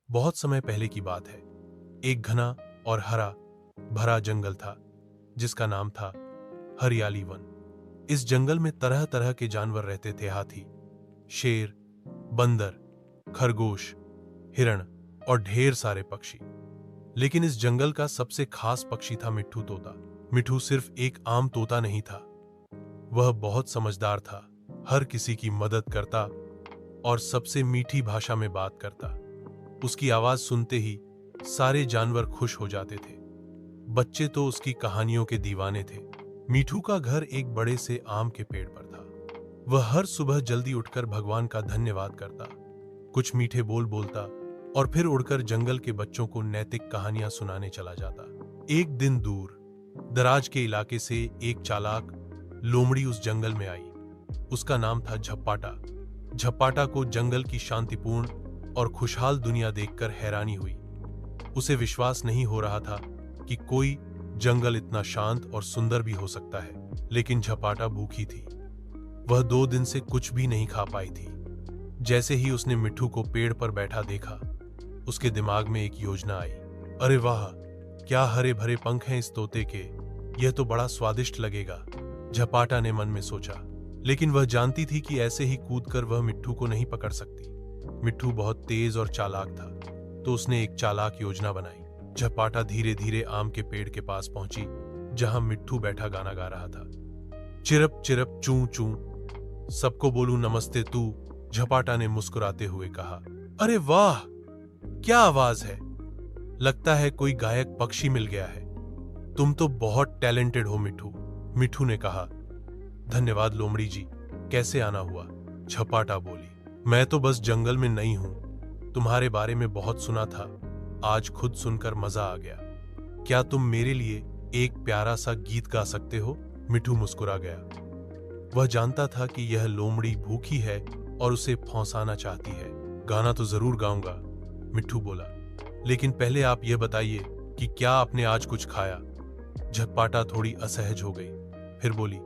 बहुत समय पहले की बात है। एक घना और हरा भरा जंगल था जिसका नाम था हरियाली वन। इस जंगल में तरह तरह के जानवर रहते थे। हाथी, शेर, बंदर, खरगोश, हिरण और ढेर सारे पक्षी। लेकिन इस जंगल का सबसे खास पक्षी था मिट्ठू तोता। मिट्ठू सिर्फ एक आम तोता नहीं था, वह बहुत समझदार था, हर किसी की मदद करता और सबसे मीठी भाषा में बात करता। उसकी आवाज सुनते ही सारे जानवर खुश हो जाते थे। बच्चे तो उसकी कहानियों के दीवाने थे। मिट्ठू का घर एक बड़े से आम के पेड़ पर था। वह हर सुबह जल्दी उठकर भगवान का धन्यवाद करता, कुछ मीठे बोल बोलता और फिर उड़कर जंगल के बच्चों को नैतिक कहानियां सुनाने चला जाता। एक दिन दूर दराज के इलाके से एक चालाक लोमड़ी उस जंगल में आई। उसका नाम था झप्पाटा। झप्पाटा को जंगल की शांतिपूर्ण और खुशहाल दुनिया देखकर हैरानी हुई। उसे विश्वास नहीं हो रहा था कि कोई जंगल इतना शांत और सुंदर भी हो सकता है। लेकिन झप्पाटा भूखी थी। वह 2 दिन से कुछ भी नहीं खा पाई थी। जैसे ही उसने मिट्ठू को पेड़ पर बैठा देखा, उसके दिमाग में एक योजना आई। अरे वाह, क्या हरे भरे पंख हैं इस तोते के, यह तो बड़ा स्वादिष्ट लगेगा, झप्पाटा ने मन में सोचा। लेकिन वह जानती थी कि ऐसे ही कूदकर वह मिट्ठू को नहीं पकड़ सकती। मिट्ठू बहुत तेज और चालाक था, तो उसने एक चालाक योजना बनाई। झप्पाटा धीरे धीरे आम के पेड़ के पास पहुंची जहां मिट्ठू बैठा गाना गा रहा था। चिरप चिरप चूं चूं, सबको बोलूं नमस्ते तू, झप्पाटा ने मुस्कुराते हुए कहा। अरे वाह, क्या आवाज है, लगता है कोई गायक पक्षी मिल गया है। तुम तो बहुत टैलेंटेड हो मिट्ठू, मिट्ठू ने कहा। धन्यवाद लोमड़ी जी, कैसे आना हुआ, झप्पाटा बोली। मैं तो बस जंगल में नई हूं, तुम्हारे बारे में बहुत सुना था, आज खुद सुनकर मजा आ गया। क्या तुम मेरे लिए एक प्यारा सा गीत गा सकते हो? मिट्ठू मुस्कुरा गया। वह जानता था कि यह लोमड़ी भूखी है और उसे फौंसाना चाहती है। गाना तो जरूर गाऊंगा, मिट्ठू बोला, लेकिन पहले आप यह बताइए कि क्या आपने आज कुछ खाया? झप्पाटा थोड़ी असहज हो गई, फिर बोली,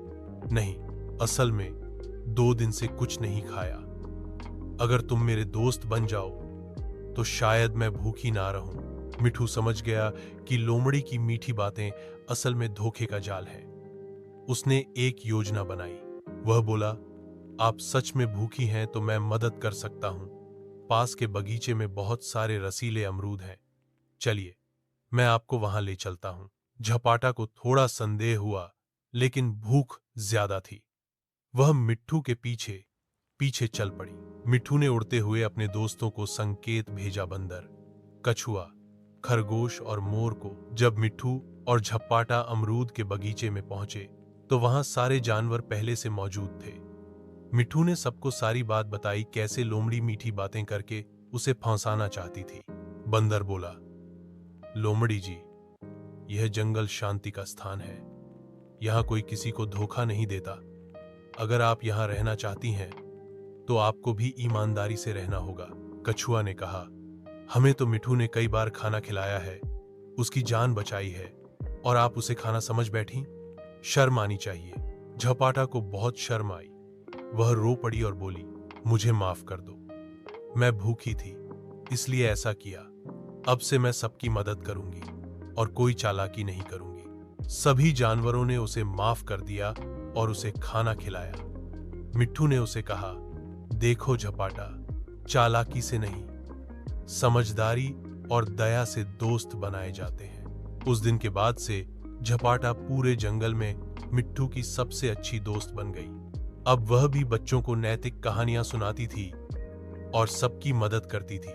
नहीं, असल में 2 दिन से कुछ नहीं खाया। अगर तुम मेरे दोस्त बन जाओ तो शायद मैं भूखी ना रहूं। मिट्ठू समझ गया कि लोमड़ी की मीठी बातें असल में धोखे का जाल है। उसने एक योजना बनाई। वह बोला, आप सच में भूखी हैं तो मैं मदद कर सकता हूं। पास के बगीचे में बहुत सारे रसीले अमरूद हैं, चलिए मैं आपको वहां ले चलता हूं। झप्पाटा को थोड़ा संदेह हुआ, लेकिन भूख ज्यादा थी। वह मिट्ठू के पीछे पीछे चल पड़ी। मिट्ठू ने उड़ते हुए अपने दोस्तों को संकेत भेजा, बंदर, कछुआ, खरगोश और मोर को। जब मिट्ठू और झप्पाटा अमरूद के बगीचे में पहुंचे तो वहां सारे जानवर पहले से मौजूद थे। मिट्ठू ने सबको सारी बात बताई, कैसे लोमड़ी मीठी बातें करके उसे फंसाना चाहती थी। बंदर बोला, लोमड़ी जी, यह जंगल शांति का स्थान है, यहां कोई किसी को धोखा नहीं देता। अगर आप यहां रहना चाहती हैं तो आपको भी ईमानदारी से रहना होगा। कछुआ ने कहा, हमें तो मिट्ठू ने कई बार खाना खिलाया है, उसकी जान बचाई है, और आप उसे खाना समझ बैठी? शर्म आनी चाहिए। झप्पाटा को बहुत शर्म आई। वह रो पड़ी और बोली, मुझे माफ कर दो, मैं भूखी थी इसलिए ऐसा किया। अब से मैं सबकी मदद करूंगी और कोई चालाकी नहीं करूंगी। सभी जानवरों ने उसे माफ कर दिया और उसे खाना खिलाया। मिट्ठू ने उसे कहा, देखो झप्पाटा, चालाकी से नहीं, समझदारी और दया से दोस्त बनाए जाते हैं। उस दिन के बाद से झप्पाटा पूरे जंगल में मिट्ठू की सबसे अच्छी दोस्त बन गई। अब वह भी बच्चों को नैतिक कहानियां सुनाती थी और सबकी मदद करती थी।